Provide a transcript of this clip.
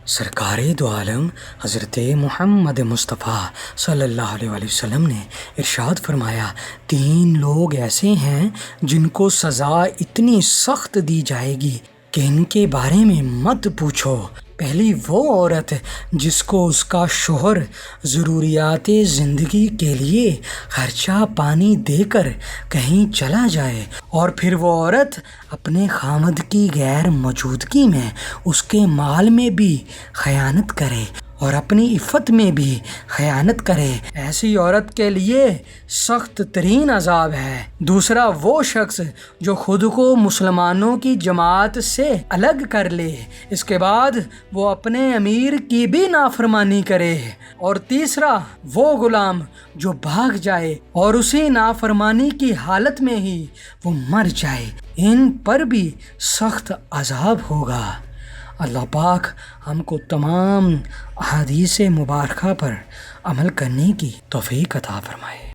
سرکار دو عالم حضرت محمد مصطفیٰ صلی اللہ علیہ وآلہ وسلم نے ارشاد فرمایا، 3 لوگ ایسے ہیں جن کو سزا اتنی سخت دی جائے گی کہ ان کے بارے میں مت پوچھو۔ پہلی وہ عورت جس کو اس کا شوہر ضروریات زندگی کے لیے خرچہ پانی دے کر کہیں چلا جائے، اور پھر وہ عورت اپنے خامد کی غیر موجودگی میں اس کے مال میں بھی خیانت کرے اور اپنی عفت میں بھی خیانت کرے، ایسی عورت کے لیے سخت ترین عذاب ہے۔ دوسرا وہ شخص جو خود کو مسلمانوں کی جماعت سے الگ کر لے، اس کے بعد وہ اپنے امیر کی بھی نافرمانی کرے، اور تیسرا وہ غلام جو بھاگ جائے اور اسی نافرمانی کی حالت میں ہی وہ مر جائے، ان پر بھی سخت عذاب ہوگا۔ اللہ پاک ہم کو تمام احادیث مبارکہ پر عمل کرنے کی توفیق عطا فرمائے۔